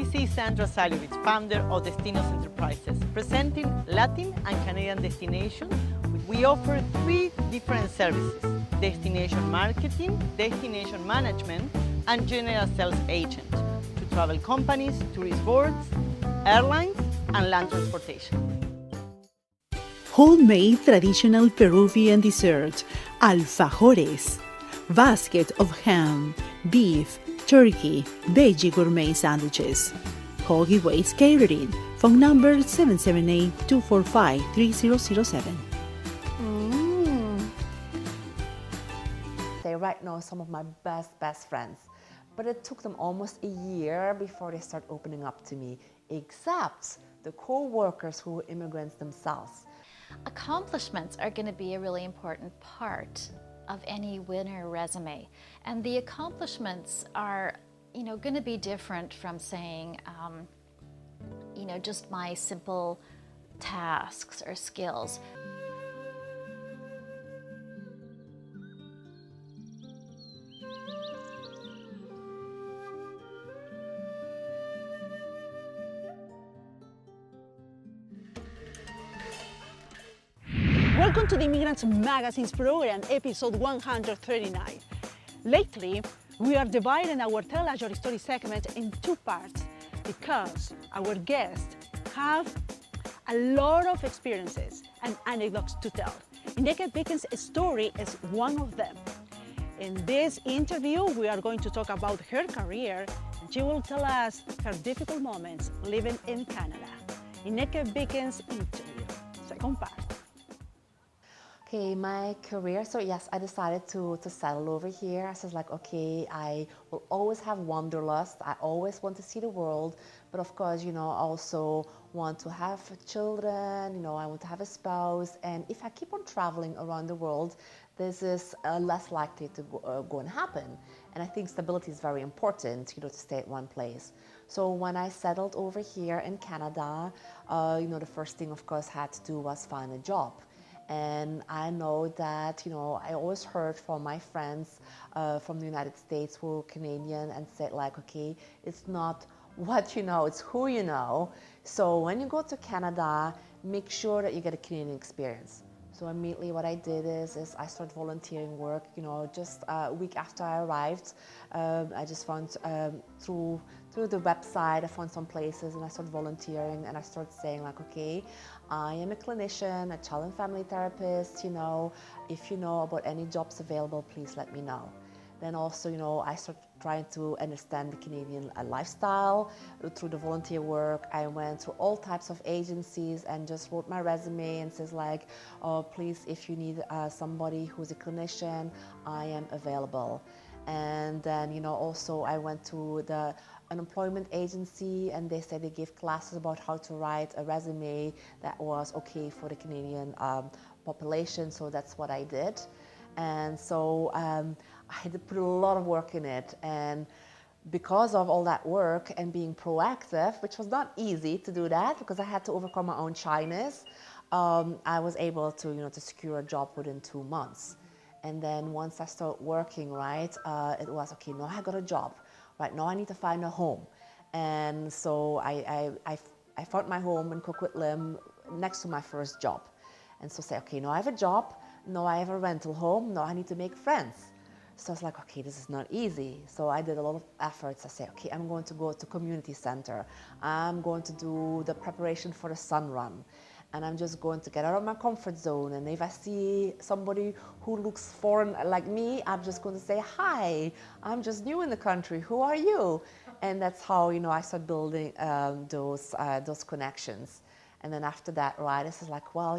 This is Sandra Salivich, founder of Destinos Enterprises, presenting Latin and Canadian destinations. We offer 3 different services: destination marketing, destination management, and general sales agent to travel companies, tourist boards, airlines, and land transportation. Homemade traditional Peruvian dessert, alfajores, basket of ham, beef, turkey, veggie gourmet sandwiches. Hoagie Waits Catering, phone number 778-245-3007. They right now are some of my best friends, but it took them almost a year before they start opening up to me, except the co-workers who were immigrants themselves. Accomplishments are going to be a really important part of any winner resume, and the accomplishments are, going to be different from saying, just my simple tasks or skills. Welcome to the Immigrants Magazine's program, episode 139. Lately, we are dividing our Tell Us Your Story segment in 2 parts because our guests have a lot of experiences and anecdotes to tell. Ineke Beeken's story is one of them. In this interview, we are going to talk about her career, and she will tell us her difficult moments living in Canada. Ineke Beeken's interview, second part. Okay, my career, so yes, I decided to settle over here. I was like, okay, I will always have wanderlust. I always want to see the world, but of course, I also want to have children, I want to have a spouse, and if I keep on traveling around the world, this is less likely to go and happen. And I think stability is very important, to stay at one place. So when I settled over here in Canada, the first thing, of course, I had to do was find a job. And I know that, I always heard from my friends from the United States who were Canadian and said like, okay, it's not what you know, it's who you know. So when you go to Canada, make sure that you get a Canadian experience. So immediately what I did is I started volunteering work, just a week after I arrived. I just found through the website, I found some places and I started volunteering and I started saying like, okay, I am a clinician, a child and family therapist, if you know about any jobs available, please let me know. Then also, I started trying to understand the Canadian lifestyle through the volunteer work. I went through all types of agencies and just wrote my resume and says like, oh, please, if you need somebody who's a clinician, I am available. And then, also I went to the unemployment agency and they said they gave classes about how to write a resume that was okay for the Canadian population, so that's what I did. And so I had to put a lot of work in it, and because of all that work and being proactive, which was not easy to do that because I had to overcome my own shyness, I was able to, to secure a job within 2 months. And then once I started working, right, it was, okay, now I got a job. Right, now I need to find a home. And so I found my home in Coquitlam next to my first job. And so say, okay, now I have a job, now I have a rental home, now I need to make friends. So I was like, okay, this is not easy. So I did a lot of efforts. I said, okay, I'm going to go to community center. I'm going to do the preparation for the sun run. And I'm just going to get out of my comfort zone. And if I see somebody who looks foreign like me, I'm just going to say, hi, I'm just new in the country. Who are you? And that's how, I started building those connections. And then after that, right, this is like, well,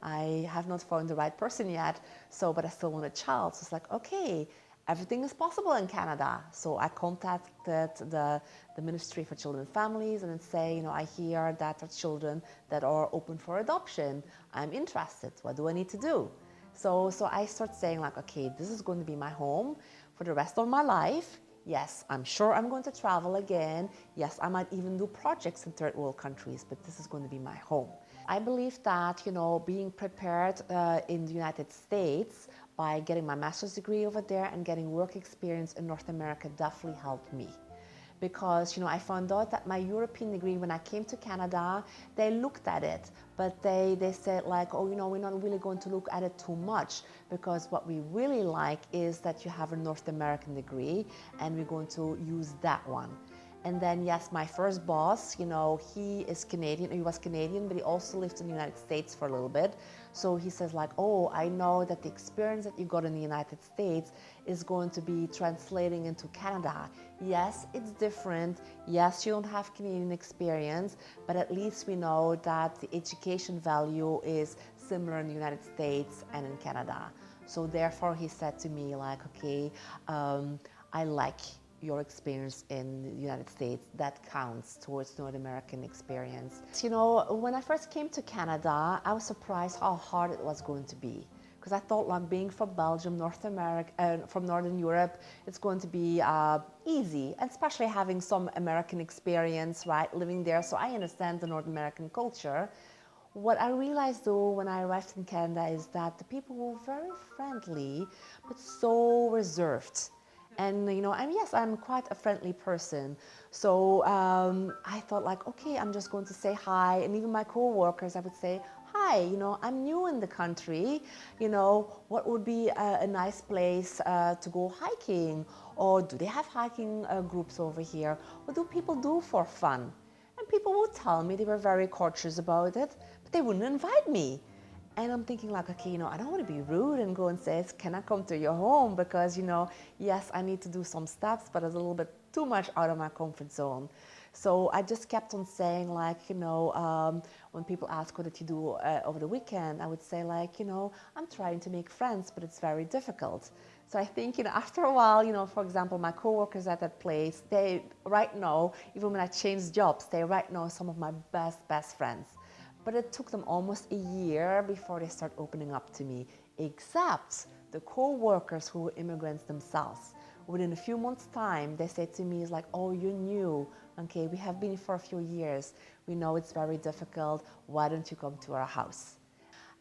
I have not found the right person yet, but I still want a child. So it's like, okay, everything is possible in Canada. So I contacted the Ministry for Children and Families and then say, I hear that there are children that are open for adoption. I'm interested. What do I need to do? So I start saying like, okay, this is going to be my home for the rest of my life. Yes, I'm sure I'm going to travel again. Yes, I might even do projects in third world countries, but this is going to be my home. I believe that, being prepared in the United States by getting my master's degree over there and getting work experience in North America definitely helped me. because, you know, I found out that my European degree, when I came to Canada, they looked at it, but they said like, oh, you know, we're not really going to look at it too much, because what we really like is that you have a North American degree, and we're going to use that one. And then, yes, my first boss, you know, he is Canadian, he was Canadian, but he also lived in the United States for a little bit. So he says like, oh, I know that the experience that you got in the United States is going to be translating into Canada. Yes, it's different. Yes, you don't have Canadian experience, but at least we know that the education value is similar in the United States and in Canada. So therefore he said to me like, okay, I like your experience in the United States, that counts towards North American experience. You know, when I first came to Canada, I was surprised how hard it was going to be. Because I thought like being from Belgium, North America, from Northern Europe, it's going to be easy, and especially having some American experience, right, living there. So I understand the North American culture. What I realized though when I arrived in Canada is that the people were very friendly, but so reserved. And, you know, yes, I'm quite a friendly person. So I thought like, okay, I'm just going to say hi. And even my co-workers, I would say, hi, you know, I'm new in the country. You know, what would be a nice place to go hiking? Or do they have hiking groups over here? What do people do for fun? And people would tell me, they were very cautious about it, but they wouldn't invite me. And I'm thinking like, okay, you know, I don't want to be rude and go and say, can I come to your home? Because, you know, yes, I need to do some steps, but it's a little bit too much out of my comfort zone. So I just kept on saying like, you know, when people ask what did you do over the weekend, I would say like, you know, I'm trying to make friends, but it's very difficult. So I think, you know, after a while, you know, for example, my coworkers at that place, they right now, even when I changed jobs, they right now are some of my best friends. But it took them almost a year before they start opening up to me, except the co-workers who were immigrants themselves. Within a few months' time, they said to me, it's like, oh, you're new. Okay, we have been here for a few years. We know it's very difficult. Why don't you come to our house?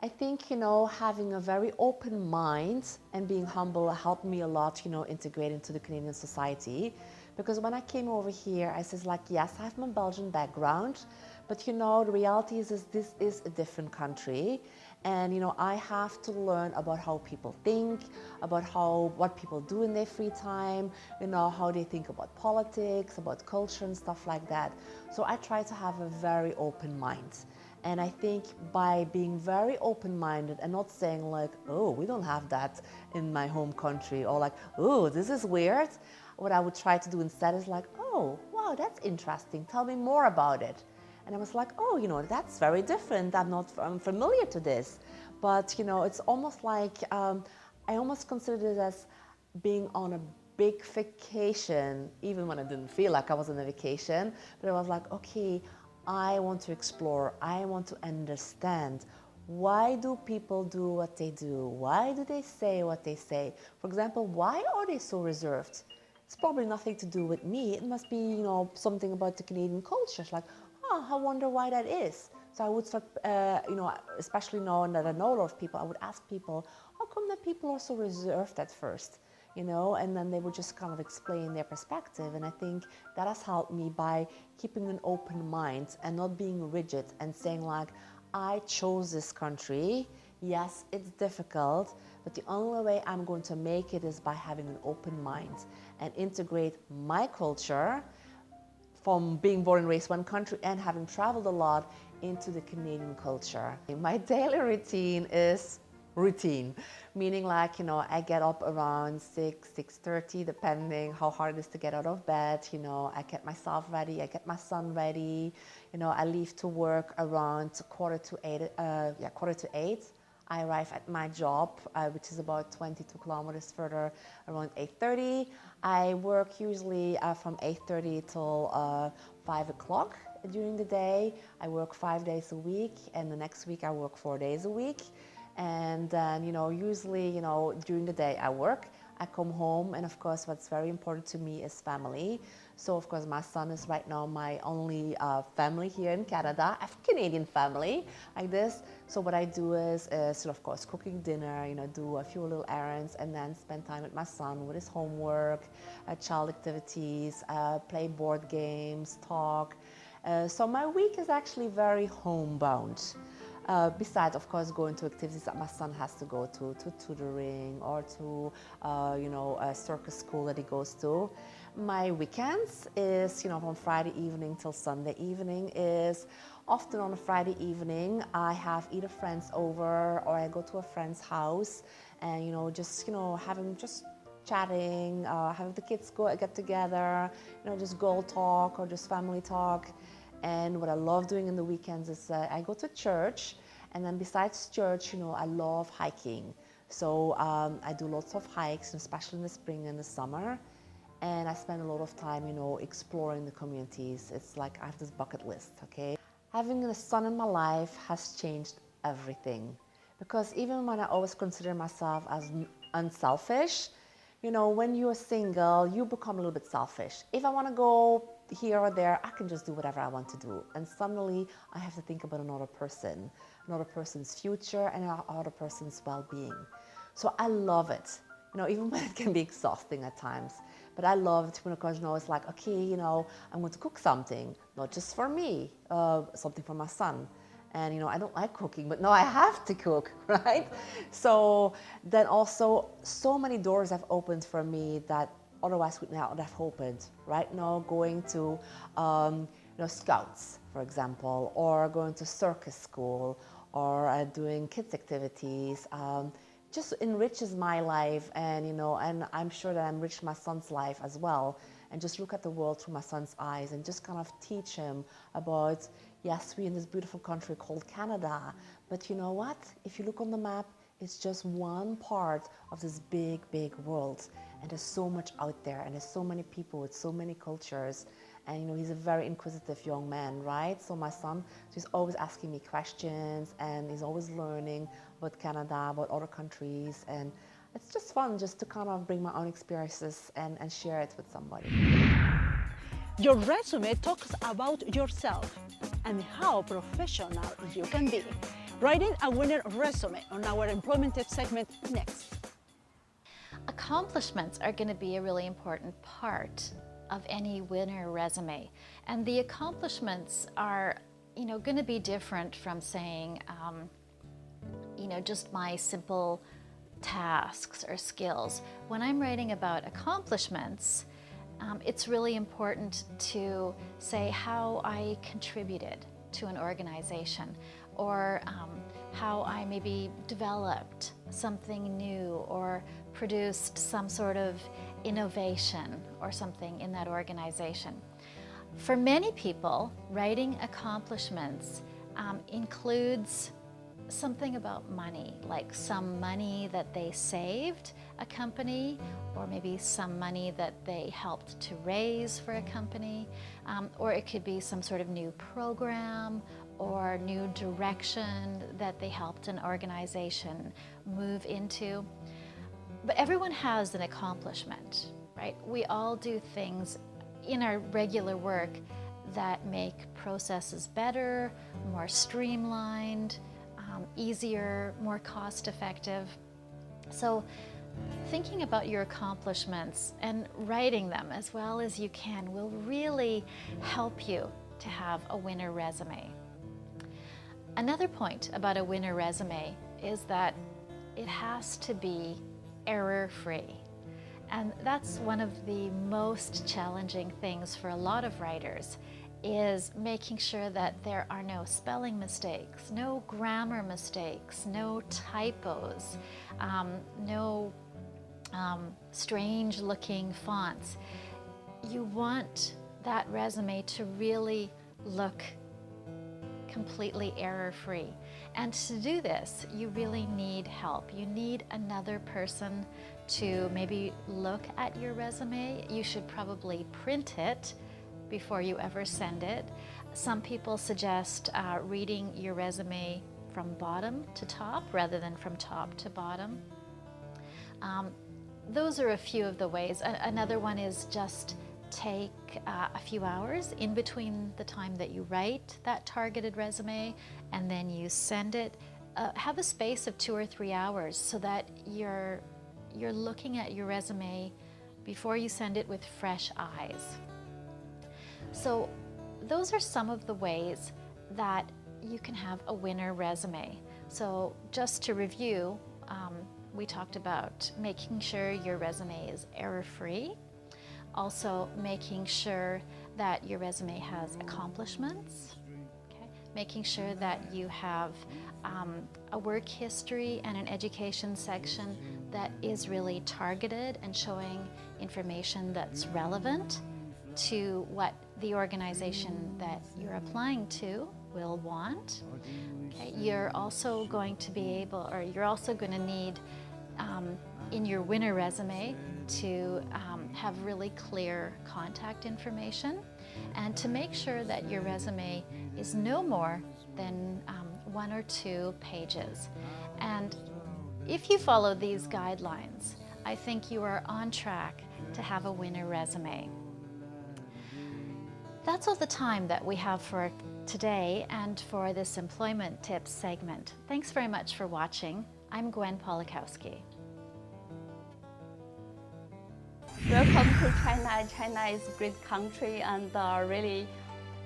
I think, you know, having a very open mind and being humble helped me a lot, you know, integrate into the Canadian society. Because when I came over here, I says like, yes, I have my Belgian background, but you know, the reality is this is a different country. And you know, I have to learn about how people think, about what people do in their free time, you know, how they think about politics, about culture and stuff like that. So I try to have a very open mind. And I think by being very open-minded and not saying like, oh, we don't have that in my home country, or like, oh, this is weird. What I would try to do instead is like, oh, wow, that's interesting. Tell me more about it. And I was like, oh, you know, that's very different. I'm familiar to this. But, you know, it's almost like, I almost considered it as being on a big vacation, even when I didn't feel like I was on a vacation. But I was like, okay, I want to explore. I want to understand. Why do people do what they do? Why do they say what they say? For example, why are they so reserved? It's probably nothing to do with me. It must be, you know, something about the Canadian culture. It's like, oh, I wonder why that is. So I would start, you know, especially knowing that I know a lot of people, I would ask people, how come that people are so reserved at first? You know, and then they would just kind of explain their perspective. And I think that has helped me by keeping an open mind and not being rigid and saying like, I chose this country. Yes, it's difficult, but the only way I'm going to make it is by having an open mind and integrate my culture from being born and raised one country and having traveled a lot into the Canadian culture. My daily routine is routine, meaning like, you know, I get up around 6:30, depending how hard it is to get out of bed. You know, I get myself ready, I get my son ready. You know, I leave to work around quarter to eight. I arrive at my job, which is about 22 kilometers further, around 8:30. I work usually from 8:30 till 5 o'clock during the day. I work 5 days a week, and the next week I work 4 days a week. And then, you know, usually, you know, during the day I work, I come home, and of course what's very important to me is family. So of course my son is right now my only family here in Canada. I have a Canadian family like this. So what I do is of course cooking dinner, do a few little errands, and then spend time with my son with his homework, child activities, play board games, talk. So my week is actually very homebound. Besides, of course, going to activities that my son has to go to tutoring or to, a circus school that he goes to. My weekends is, from Friday evening till Sunday evening is often on a Friday evening, I have either friends over or I go to a friend's house and, having just chatting, having the kids get together, just girl talk or just family talk. And what I love doing in the weekends is I go to church, and then besides church, I love hiking. So I do lots of hikes, especially in the spring and the summer. And I spend a lot of time, exploring the communities. It's like I have this bucket list, okay? Having a son in my life has changed everything. Because even when I always consider myself as unselfish, when you're single, you become a little bit selfish. If I want to go here or there, I can just do whatever I want to do. And suddenly I have to think about another person's future and another person's well-being. So I love it, even when it can be exhausting at times. But I love it because, it's like, okay, I'm going to cook something, not just for me, something for my son. And, I don't like cooking, but no, I have to cook, right? So then also so many doors have opened for me that otherwise would not have opened. Right now, going to, scouts, for example, or going to circus school, or doing kids activities, just enriches my life, and, and I'm sure that I enrich my son's life as well. And just look at the world through my son's eyes and just kind of teach him about, yes, we're in this beautiful country called Canada, but you know what? If you look on the map, it's just one part of this big, big world. And there's so much out there, and there's so many people with so many cultures. And he's a very inquisitive young man, right? So my son, he's always asking me questions, and he's always learning about Canada, about other countries. And it's just fun just to kind of bring my own experiences and share it with somebody. Your resume talks about yourself and how professional you can be. Writing a winner resume on our employment tips segment next. Accomplishments are going to be a really important part of any winner resume. And the accomplishments are, going to be different from saying, just my simple tasks or skills. When I'm writing about accomplishments, it's really important to say how I contributed to an organization, or how I maybe developed something new or produced some sort of innovation or something in that organization. For many people, writing accomplishments includes something about money, like some money that they saved a company, or maybe some money that they helped to raise for a company, or it could be some sort of new program or new direction that they helped an organization move into. But everyone has an accomplishment, right? We all do things in our regular work that make processes better, more streamlined, easier, more cost-effective. So thinking about your accomplishments and writing them as well as you can will really help you to have a winner resume. Another point about a winner resume is that it has to be error-free. And that's one of the most challenging things for a lot of writers, is making sure that there are no spelling mistakes, no grammar mistakes, no typos, no strange looking fonts. You want that resume to really look completely error-free. And to do this, you really need help. You need another person to maybe look at your resume. You should probably print it before you ever send it. Some people suggest reading your resume from bottom to top rather than from top to bottom. those are a few of the ways. Another one is just take a few hours in between the time that you write that targeted resume and then you send it. Have a space of 2 or 3 hours so that you're looking at your resume before you send it with fresh eyes. So those are some of the ways that you can have a winner resume. So just to review, we talked about making sure your resume is error-free, also making sure that your resume has accomplishments, okay? Making sure that you have a work history and an education section that is really targeted and showing information that's relevant to what the organization that you're applying to will want. Okay? You're also going to be able, or you're also going to need in your winner resume to have really clear contact information and to make sure that your resume is no more than 1 or 2 pages. And if you follow these guidelines, I think you are on track to have a winner resume. That's all the time that we have for today and for this employment tips segment. Thanks very much for watching. I'm Gwen Pawlikowski. Welcome to China. China is a great country and really,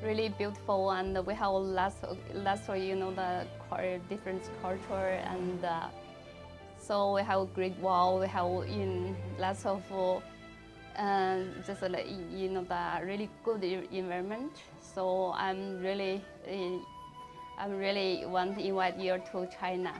really beautiful. And we have lots of the different culture, and so we have a great wall. We have lots of the really good environment. So I'm really want to invite you to China.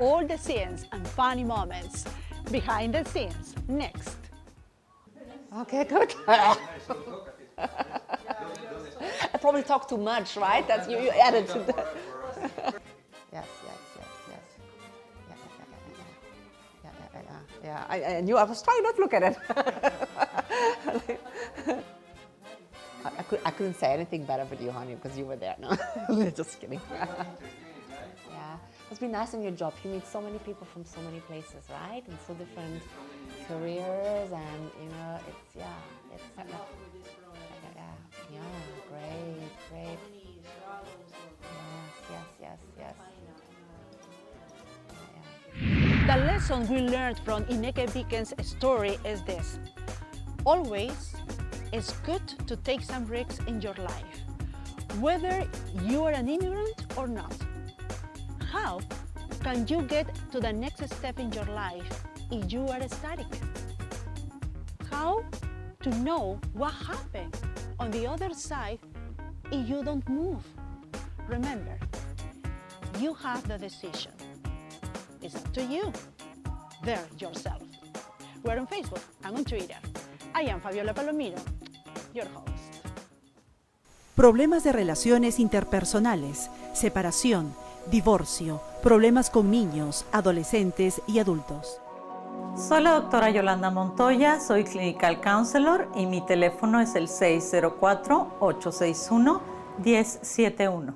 all the scenes and funny moments behind the scenes next. Okay, good. I probably talk too much, right? That's you added to the. Yes. Yeah. I knew I was trying not to look at it. I couldn't say anything better with you, honey, because you were there. No, just kidding. Yeah, it's been nice in your job. You meet so many people from so many places, right? And so different careers, and you know, it's great. Yes. The lesson we learned from Ineke Beeken's story is this: always, it's good to take some risks in your life, whether you are an immigrant or not. How can you get to the next step in your life if you are static? How to know what happened on the other side if you don't move? Remember, you have the decision. It's up to you. There yourself. We're on Facebook and on Twitter. I am Fabiola Palomiro, your host. Problemas de relaciones interpersonales, separación, divorcio, problemas con niños, adolescentes y adultos. Soy la doctora Yolanda Montoya, soy Clinical Counselor y mi teléfono es el 604-861-1071.